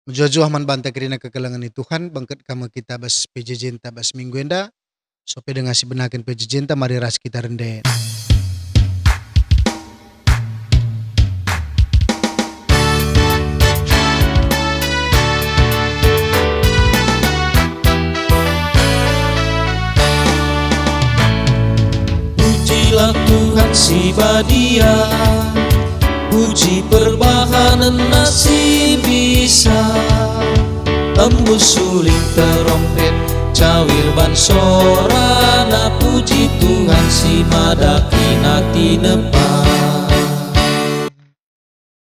Mujua-jua man banta kirina kekalangan ni Tuhan bangkat kama kita bas pejejenta bas minggu enda sope dengan si benakan pejejenta mari ras kita rende. Pujilah Tuhan si badia, puji perbahanan nasi bisa, tembus suling terompet, cawir ban sorana, puji Tuhan si madaki nati nepa.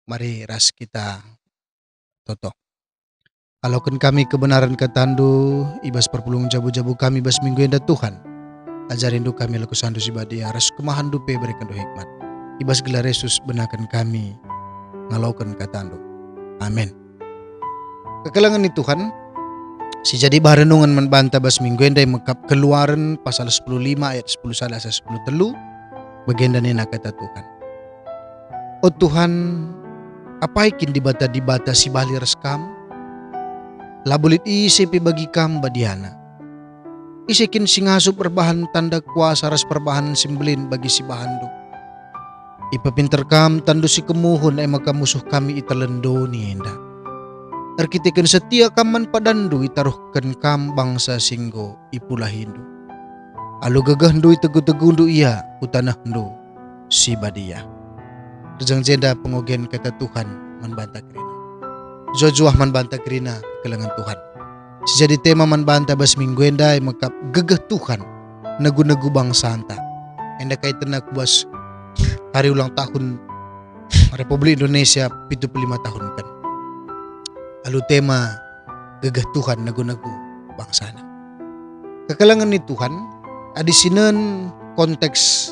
Mari ras kita toto. Alaukan kami kebenaran ketandu ibas perpulung jabu-jabu kami bas minggu enda Tuhan. Ajarin du kami laku sandu si badia ras kumahan dupe berikan du hikmat. Ibas gelar Yesus benakan kami ngalaukan ketandu. Amin. Kekalangan ni Tuhan si jadi barenungan membanta bas minggu enda mekap keluaran pasal 15 ayat 10 salah 10 telu bagenda nena kata Tuhan. Oh Tuhan, apa ikin dibata si bali reskam? Labulit isi pi bagi kam badiana. Isikin singasup perbahan tanda kuasa ras perbahan simbelin bagi si bahandu. Ipapinter kam tandu si kemuhun maka musuh kami italendo ni enda. Arkitikan setia kaman padandu itaruhkan kam bangsa singgo ipulah hindu. Alu gagahdu itegu-tegundu iya utanahdu si badia. Rejang jenda pengogen kata Tuhan manbanta krina. Jojuah manbanta krina kekelangan Tuhan. Sejadi tema manbanta bas minggu enda makap gegah Tuhan nagu-nagu bangsa anta. Enda kaitan aku bas hari ulang tahun Republik Indonesia 75 tahun kan. Lalu tema gegah Tuhan nagu-nagu bangsa na. Kekelangan ni Tuhan adisinan konteks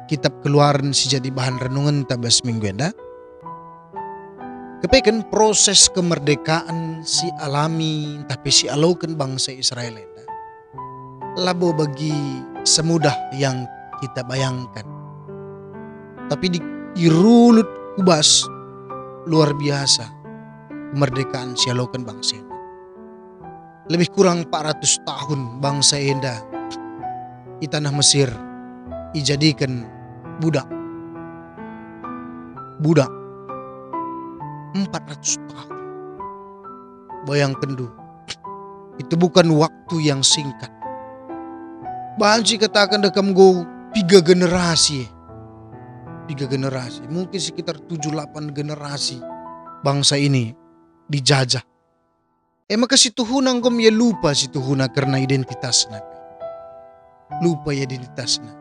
kitab keluaran si jadi bahan renungan tabas minggu enda. Kepekan proses kemerdekaan si alami tapi si alaukan bangsa Israel enda. Labo bagi semudah yang kita bayangkan. Tapi di rulut kubas luar biasa kemerdekaan si alaukan bangsa enda. Lebih kurang 400 tahun bangsa enda di tanah Mesir dijadikan budak 400 tahun. Bayangkan du, itu bukan waktu yang singkat. Banci katakan dekam go 3 generasi. Mungkin sekitar 7-8 generasi bangsa ini dijajah. Maka si Tuhuna ngom ya lupa si Tuhuna karena identitasnya. Lupa identitasnya.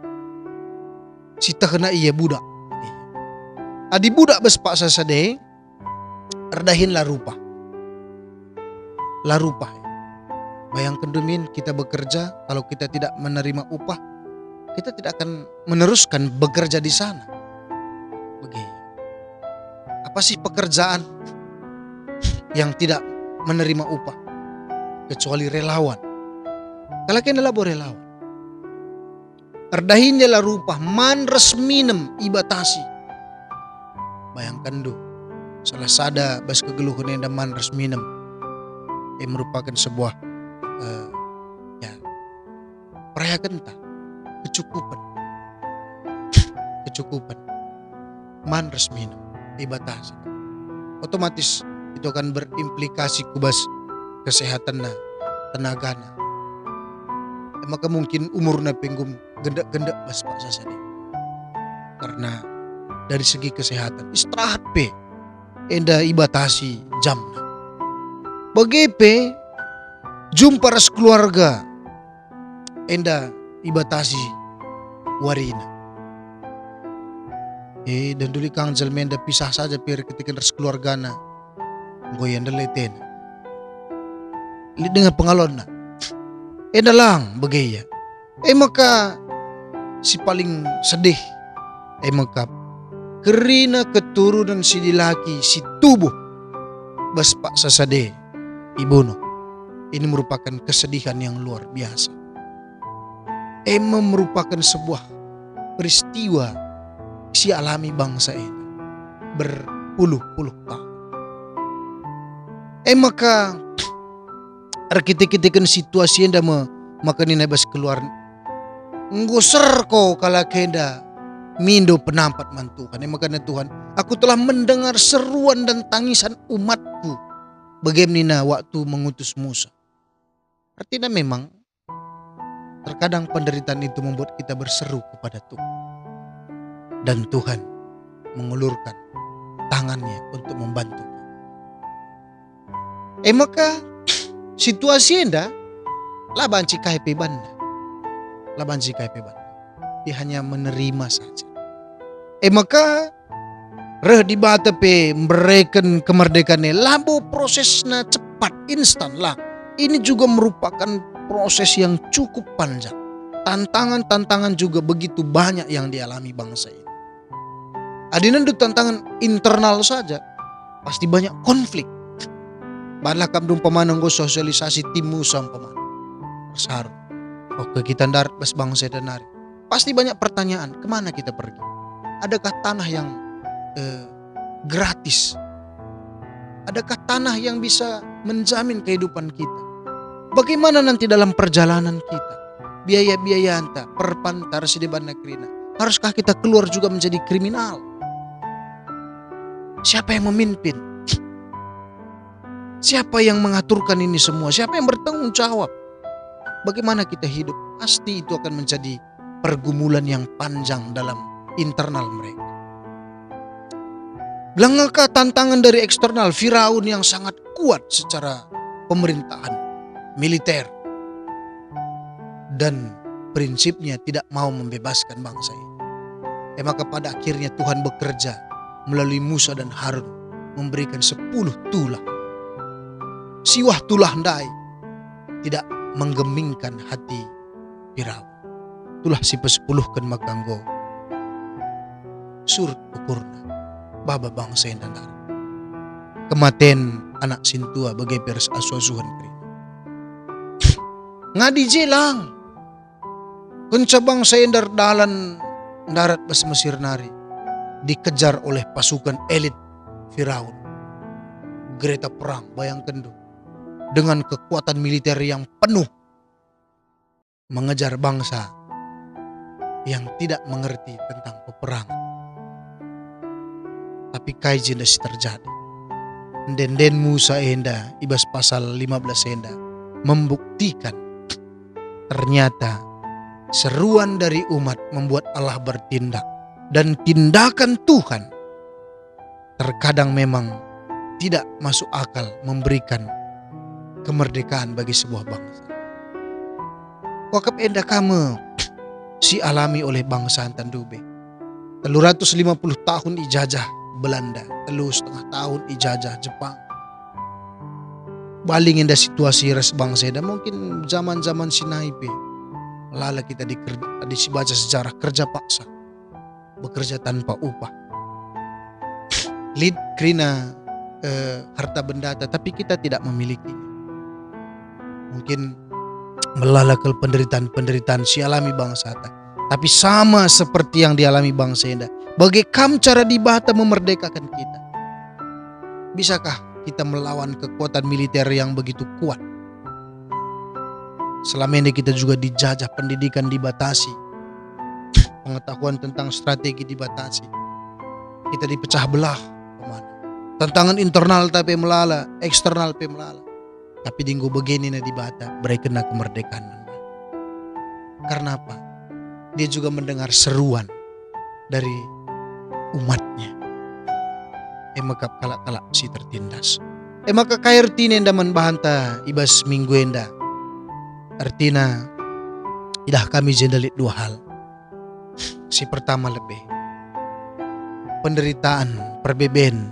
Si tahna iya budak. Adi budak bes pak sasade erdahin la rupa. Bayangkan dumin kita bekerja, kalau kita tidak menerima upah, kita tidak akan meneruskan bekerja di sana. Begitu. Apa sih pekerjaan yang tidak menerima upah? Kecuali relawan. Kalau kena labo relawan. Erdahinnya la rupa man resminem ibatasi. Bayangkan du. Salah sada bas kegeluhan yang man resminem yang merupakan sebuah perayaan kecukupan man resminem ibatasi. Otomatis itu akan berimplikasi kubas kesehatan na tenaga na. Maka mungkin umurna penggum gendak-gendak bas pak sasade. Karena dari segi kesehatan istirahat pe enda ibatasi jamna. Bagepe jumpa ras keluarga enda ibatasi warina. Dan dulu kang jalmenda pisah saja per ketika ras keluargana goyan deleten. Dengan pengalon na. Enda lang bagaya. Maka si paling sedih maka kerina keturunan si laki si tubuh bas pak sasade ibuno. Ini merupakan kesedihan yang luar biasa. Merupakan sebuah peristiwa si alami bangsa ini berpuluh-puluh tahun. Maka arkite-kitekan situasi enda makanina bas keluar ngusir ko kala kenda mindo penampat mantukan. Makanya Tuhan, aku telah mendengar seruan dan tangisan umatku bagaimana waktu mengutus Musa. Artinya memang terkadang penderitaan itu membuat kita berseru kepada Tuhan. Dan Tuhan mengulurkan tangannya untuk membantu. Maka situasi enda laban cikai pebanda. Dia hanya menerima saja. Maka reh di bata pe memberikan kemerdekaan labo prosesnya cepat instan lah. Ini juga merupakan proses yang cukup panjang. Tantangan-tantangan juga begitu banyak yang dialami bangsa ini. Adinan itu tantangan internal saja, pasti banyak konflik. Balah kamdung pemanang go sosialisasi timu sama pemanang. Bersaru. Oke kita darat bas bangsa dan nari. Pasti banyak pertanyaan, kemana kita pergi? Adakah tanah yang gratis? Adakah tanah yang bisa menjamin kehidupan kita? Bagaimana nanti dalam perjalanan kita? Biaya-biaya anta, perpantar sideban negrina. Haruskah kita keluar juga menjadi kriminal? Siapa yang memimpin? Siapa yang mengaturkan ini semua? Siapa yang bertanggung jawab? Bagaimana kita hidup? Pasti itu akan menjadi pergumulan yang panjang dalam internal mereka. Belangkah tantangan dari eksternal Firaun yang sangat kuat secara pemerintahan, militer, dan prinsipnya tidak mau membebaskan bangsa ini. Maka pada akhirnya Tuhan bekerja melalui Musa dan Harun memberikan 10 tulah. Siwah tulah ndai tidak menggemingkan hati Firaun. Tulah si pesepuluhkan makanggo surut ukurna baba bangsa yang dandar. Kematen anak sintua bagai pers asuasuhan kri. Ngadi jelang kencabang saya dalan darat bas Mesir nari dikejar oleh pasukan elit Firaun. Gereta perang bayangkan tuh, dengan kekuatan militer yang penuh mengejar bangsa yang tidak mengerti tentang peperangan. Tapi kaijin dasi terjadi. Den Musa enda ibas pasal 15 enda membuktikan ternyata seruan dari umat membuat Allah bertindak, dan tindakan Tuhan terkadang memang tidak masuk akal memberikan kemerdekaan bagi sebuah bangsa. Wakap enda kamu si alami oleh bangsa Tandube. 350 tahun ijajah Belanda, 3,5 tahun ijajah Jepang. Baling enda situasi res bangsa enda mungkin zaman-zaman Sinaipe. Lala kita dibaca sejarah kerja paksa, bekerja tanpa upah. Lead krina harta benda, tapi kita tidak memiliki. Mungkin melalakal penderitaan si alami bangsa ta. Tapi sama seperti yang dialami bangsa enda. Bagaimana cara dibata memerdekakan kita? Bisakah kita melawan kekuatan militer yang begitu kuat? Selama ini kita juga dijajah, pendidikan dibatasi, pengetahuan tentang strategi dibatasi. Kita dipecah belah kemana? Tantangan internal tapi melala, eksternal tapi melala. Tapi dinggo begini na dibata, berikan kemerdekaan. Karena apa? Dia juga mendengar seruan dari umatnya. Maka kalak-kalak si tertindas. Maka kairtine enda manbahanta ibas minggu enda. Artinya idah kami jendelit 2 hal. Si pertama lebih penderitaan perbeben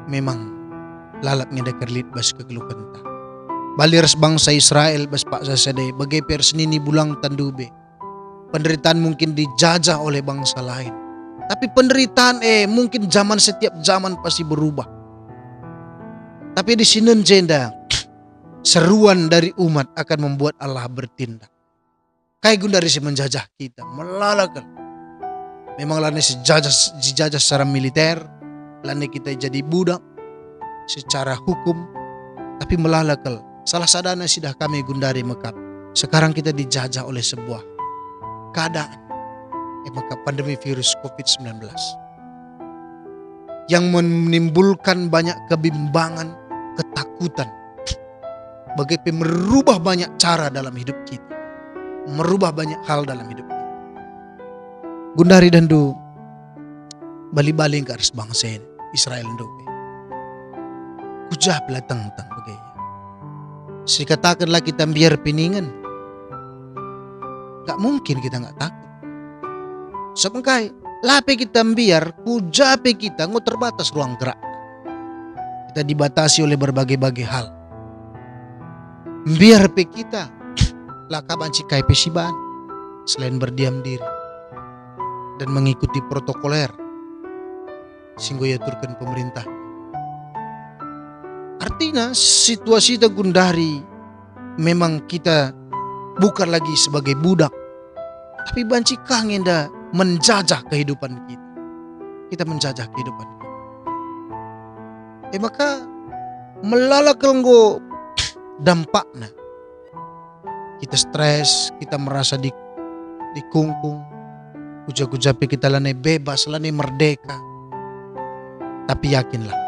memang lalaknya dekerlit bas kegelukenta. Baliras bangsa Israel bas pak sasade bagai persnini bulang Tandube. Penderitaan mungkin dijajah oleh bangsa lain. Tapi penderitaan mungkin setiap zaman pasti berubah. Tapi di sini jenda seruan dari umat akan membuat Allah bertindak. Kayak gundari si menjajah kita melalakan. Memang lani dijajah secara militer, lani kita jadi budak. secara hukum, tapi melalakal. Salah sadana sidah kami Gundari Mekap. Sekarang kita dijajah oleh sebuah keadaan. Maka pandemi virus COVID-19 yang menimbulkan banyak kebimbangan, ketakutan, bagaimana merubah banyak cara dalam hidup kita, merubah banyak hal dalam hidup kita. Gundari dan du bali-bali ke aras bangsa Israel do kujah pelatang bagaimana si katakanlah kita biar piningan, gak mungkin kita gak takut. Sebengkai lape kita biar kujape kita nggak terbatas ruang gerak. Kita dibatasi oleh berbagai-bagai hal. Biar pe kita lakaban cikai pesiban selain berdiam diri dan mengikuti protokoler sehingga yaturkan pemerintah. Artinya situasi kita Gundari memang kita bukan lagi sebagai budak, tapi banci kangen dah menjajah kehidupan kita. Kita menjajah kehidupan kita. Maka melalakal nggo dampaknya. Kita stres, kita merasa dikungkung. Kuja-kujapi kita lane bebas, lane merdeka. Tapi yakinlah,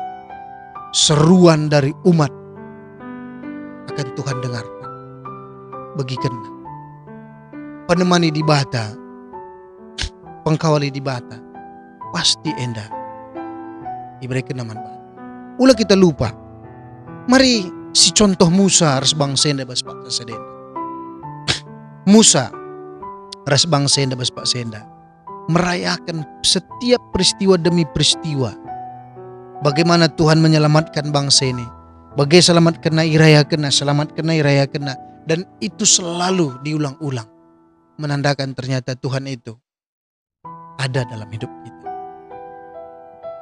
seruan dari umat akan Tuhan dengarkan. Bagikan penemani di bata, pengkawali di bata, pasti enda diberikan naman ba. Ulah kita lupa. Mari si contoh Musa ras bangsa enda bas pak sedenda. Musa ras bangsa enda bas pak senda merayakan setiap peristiwa demi peristiwa. Bagaimana Tuhan menyelamatkan bangsa ini. Bagaimana selamat kena iraya kena. Dan itu selalu diulang-ulang. Menandakan ternyata Tuhan itu ada dalam hidup kita.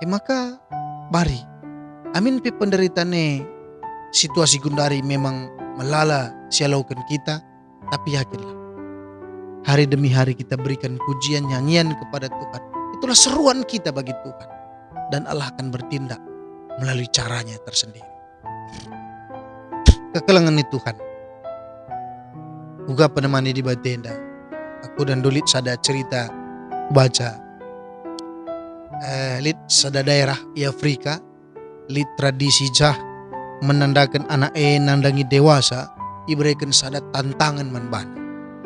Maka mari amin pe penderitane situasi Gundari memang melala sialaukan kita, tapi yakinlah hari demi hari kita berikan pujian nyanyian kepada Tuhan. Itulah seruan kita bagi Tuhan, dan Allah akan bertindak melalui caranya tersendiri. Kekelangan ni Tuhan uga penemani di batenda. Aku dan Dulit sada cerita baca lit sada daerah di Afrika, lit tradisi jah menandakan anak nandangi dewasa iberikan sada tantangan manbana.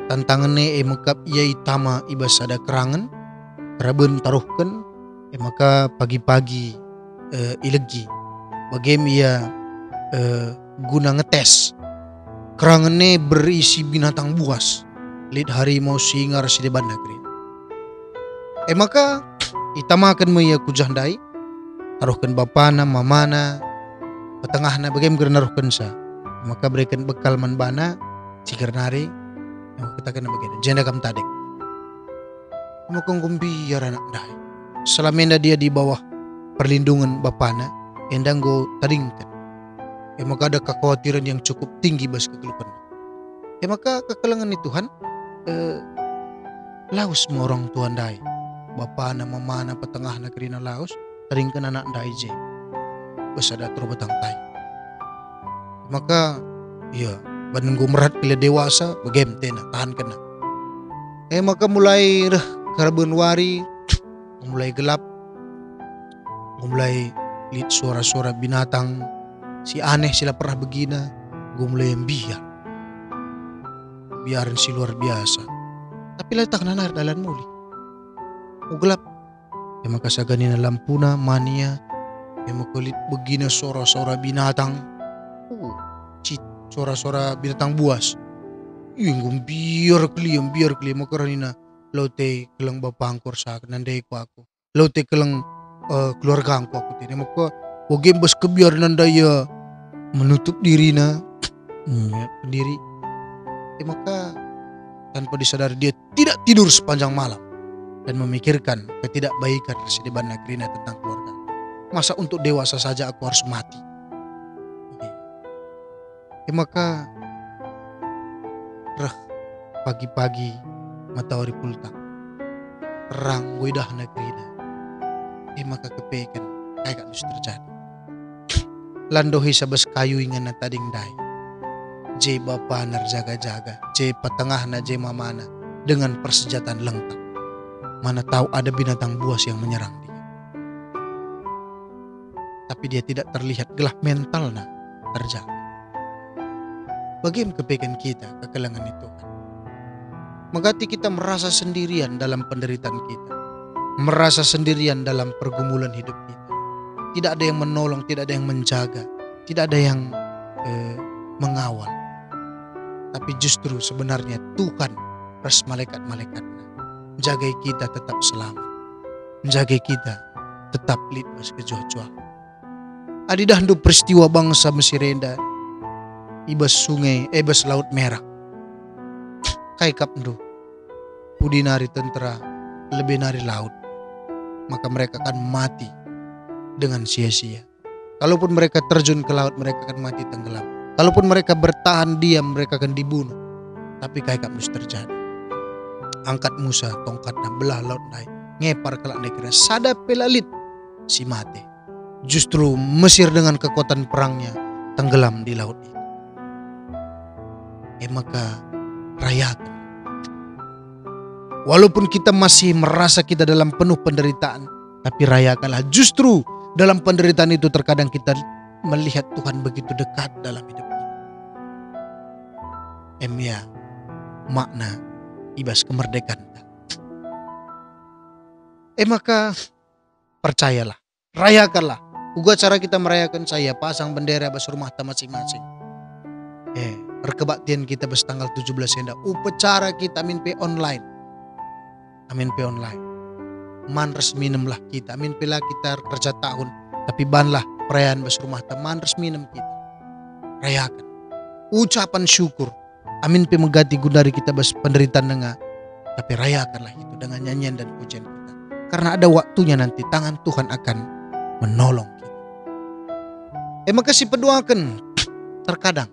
Tantangannya mekap ia itama ibas sada kerangan raben taruhkan maka pagi-pagi ilegi bagaimana ia guna ngetes kerangannya berisi binatang buas lit harimau singa rasi deban negeri. Maka itamakan ia kujandai taruhkan bapana mamana petengahna bagaimana naruhkan sa maka berikan bekal manbana cikir nari kita kena bagian janda kam tadek maka ngumbiar anak dai selama dia di bawah perlindungan bapana endang go tadingkan maka ada kekhawatiran yang cukup tinggi bas kegelupan. Maka kekelangan ni Tuhan laus semua orang Tuhan dai bapana mamana petengahna kerina laus tadingkan anak dai je bas ada terbatang tai. Maka ya banenggo merat bila dewasa bagem tena tahan kena. Maka mulai karaben wari mulai gelap, mulai lihat suara-suara binatang si aneh sila pernah begina, gue mulai biarin si luar biasa. Tapi letak nanar dalan muli, gelap. Maka sagani na lampuna mania, maka lihat begina suara-suara binatang, suara-suara binatang buas. Yung biar kliem maka ranina laute kelang bapangkor sa nandai ko ako. Laute kelang keluarga aku tini maka wagem bas kebiar nandaya menutup diri na pendiri. Maka tanpa disadari dia tidak tidur sepanjang malam dan memikirkan ketidakbaikan Resideban Nagrina tentang keluarga. Masa untuk dewasa saja aku harus mati? Maka pagi-pagi matahari pultang terang widah Nagrina. Maka kepekan kayak gak bisa terjadi. landohi sabes kayu ingan na tading dai. Je bapa jaga-jaga, je patengahna je mamana dengan persenjataan lengkap. Mana tahu ada binatang buas yang menyerang dia. Tapi dia tidak terlihat, gelah mentalnya terjaga. Bagaimana kepekan kita kekelangan itu kan? Megati kita merasa sendirian dalam penderitaan kita, merasa sendirian dalam pergumulan hidup kita. Tidak ada yang menolong, tidak ada yang menjaga, tidak ada yang mengawal. Tapi justru sebenarnya Tuhan ras malaikat-malaikatnya menjaga kita tetap selamat, menjaga kita tetap litbas kejua-jua. Adi dahdu peristiwa bangsa Mesir enda ibas sungai, ibas laut merah. Kai kapndu, pudi nari tentera, lebih nari laut. Maka mereka akan mati dengan sia-sia. Kalaupun mereka terjun ke laut, mereka akan mati tenggelam. Kalaupun mereka bertahan diam, mereka akan dibunuh. Tapi kai kapndu terjadi. Angkat Musa, tongkatnya belah laut naik, ngepar kelak negara, sada pelalit si mati. Justru Mesir dengan kekuatan perangnya tenggelam di laut itu. Maka rayakan. Walaupun kita masih merasa kita dalam penuh penderitaan, tapi rayakanlah. Justru dalam penderitaan itu terkadang kita melihat Tuhan begitu dekat dalam hidup kita. Ya, makna ibas kemerdekaan. Maka percayalah, rayakanlah. Uga cara kita merayakan saya pasang bendera bas rumah masing-masing. Rekebaktian kita bas tanggal 17 enda. Upacara kita amin pe online. Amin pe online. Man resminem lah kita. Amin pe lah kita kerja tahun. Tapi banlah perayaan bas rumah man resminem kita. Rayakan. Ucapan syukur. Amin pe megati gundari kita bas penderitaan dengar. Tapi rayakanlah itu dengan nyanyian dan pujian kita. Karena ada waktunya nanti tangan Tuhan akan menolong kita. Maka si peduakan terkadang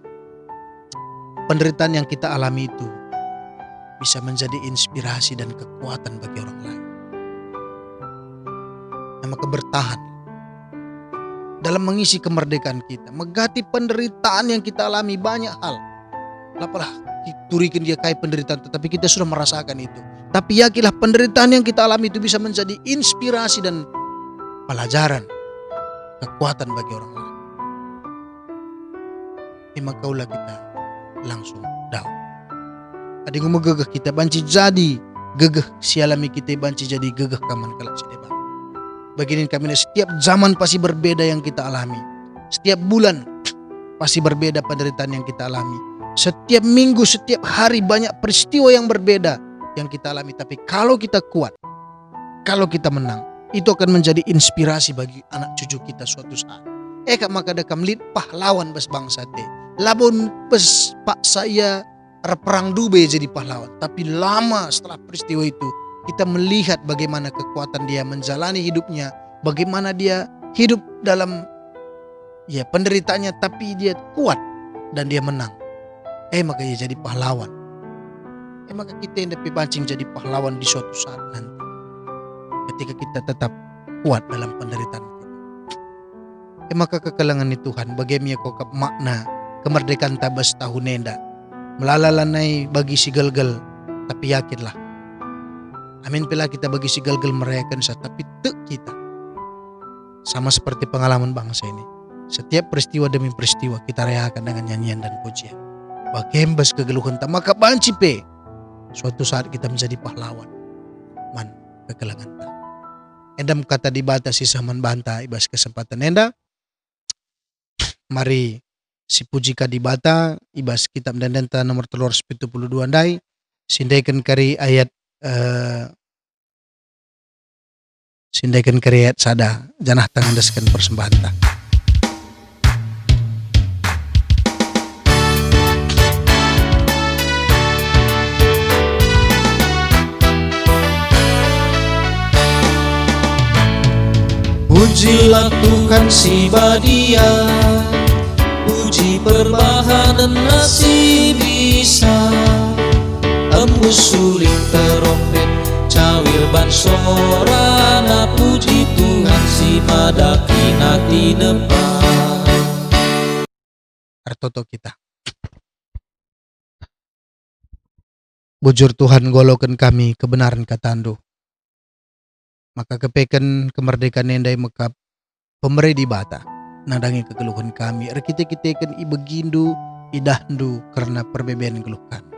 penderitaan yang kita alami itu bisa menjadi inspirasi dan kekuatan bagi orang lain. Maka bertahan dalam mengisi kemerdekaan kita. Megati penderitaan yang kita alami banyak hal. Lapalah turikin dia kai penderitaan, tetapi kita sudah merasakan itu. Tapi yakinlah penderitaan yang kita alami itu bisa menjadi inspirasi dan pelajaran, kekuatan bagi orang lain. Maka ulah kita langsung daun. Ada yang megegeh kita banci jadi gegeh sialami kita banci jadi gegeh kaman kelak si debat. Begini kami setiap zaman pasti berbeda yang kita alami. Setiap bulan pasti berbeda penderitaan yang kita alami. Setiap minggu, setiap hari banyak peristiwa yang berbeda yang kita alami. Tapi kalau kita kuat, kalau kita menang, itu akan menjadi inspirasi bagi anak cucu kita suatu saat. Kak maka dekam lit pahlawan bas bangsa te. Labon bas pak saya perang dube jadi pahlawan. Tapi lama setelah peristiwa itu kita melihat bagaimana kekuatan dia menjalani hidupnya, bagaimana dia hidup dalam penderitaannya, tapi dia kuat dan dia menang. Maka dia jadi pahlawan. Maka kita yang dapat pancing jadi pahlawan di suatu saat nanti, ketika kita tetap kuat dalam penderitaan kita. Maka kekelangan itu Tuhan bagaimana kok makna kemerdekaan tabas tahun nenda melalalanai bagi si galgal, tapi yakinlah amin pula kita bagi si galgal merayakan tapi tek kita sama seperti pengalaman bangsa ini. Setiap peristiwa demi peristiwa kita rayakan dengan nyanyian dan pujian. Bagembas kegeluhan tak maka banci pe suatu saat kita menjadi pahlawan. Man kekelangan tak. Endam kata dibatasi saman banta ibas kesempatan enda. Mari si puji kadibata ibas kitab dan denta nomor 372 andai sindaikan kari ayat sada janah tangan deskan persembahan ta. Pujilah Tuhan si badia, puji perbahanan nasi bisa, embus suling terompet, cawir ban sorana, puji Tuhan si madaki nati depan. toto kita. Bujur Tuhan golokan kami kebenaran katandu. Maka kepeken kemerdekaan endai maka pemeri di bata. Nadangi kegeluhan kami. Kita-kitakan ibegindu, idahdu karena perbedaan geluh kami.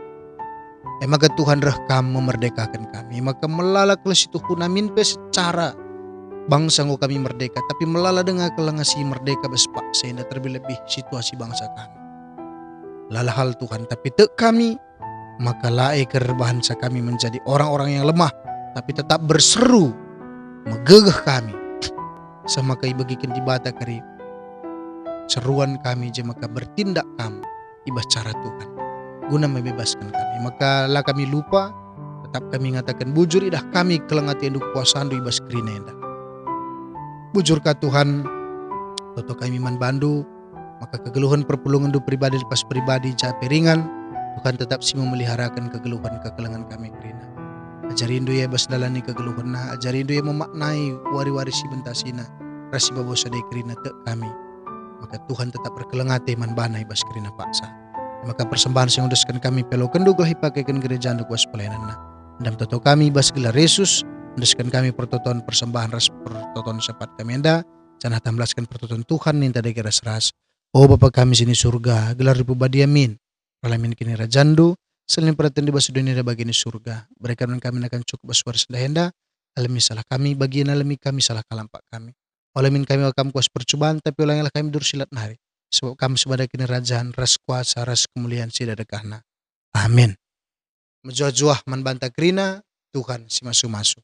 Maka Tuhan rekam memerdekakan kami. Maka melala keles itu hunamin pe secara bangsa ngo kami merdeka. Tapi melala dengan kelengasi merdeka bespak. Sehingga terlebih situasi bangsa kami. Lala hal Tuhan. Tapi tek kami. Maka lae bangsa kami menjadi orang-orang yang lemah. Tapi tetap berseru. Megegah kami. Sama kai bagikan di bata kari. Seruan kami je maka bertindak kami. Ibas cara Tuhan. Guna membebaskan kami. Maka lah kami lupa. Tetap kami ngatakan bujur idah kami kelengati enduk kuasaan du ibas kerina endah. Bujur ka Tuhan. Toto kami man bandu. Maka kegeluhan perpulungan du pribadi lepas pribadi capek ringan. Tuhan tetap si memeliharakan kegeluhan kekelengan kami kerina. Ajarin ya bas dalani kegeluhan na. Ajarin ya memaknai wari-wari si bentasina. Rasi babosa day kerina tek kami. Maka Tuhan tetap berkelengate man banai bas kerina paksa. Maka persembahan yang udaskan kami pelo kendug lah ipakaikan gereja untuk was pelayanan na. Dam toto kami bas gelar Yesus. Udaskan kami pertoton persembahan ras pertoton sepat kami enda. Canah tamblaskan pertoton Tuhan ninta deki ras. Oh Bapa kami sini surga. Gelar ribubadi amin. Palamin kini rajandu. Selain perhatian di basa dunia ada bagian di surga. Berikan kami akan cukup baswar sendahenda. Alami salah kami, bagian alami kami salah kalampak kami. Alamin kami wakam kuas percobaan, tapi ulanglah kami dursilat nari. Sebab kami sebagai kini rajaan, ras kuasa, ras kemuliaan sida dekahna. Amin. Menjuah-juah man banta kerina, Tuhan si masu-masu.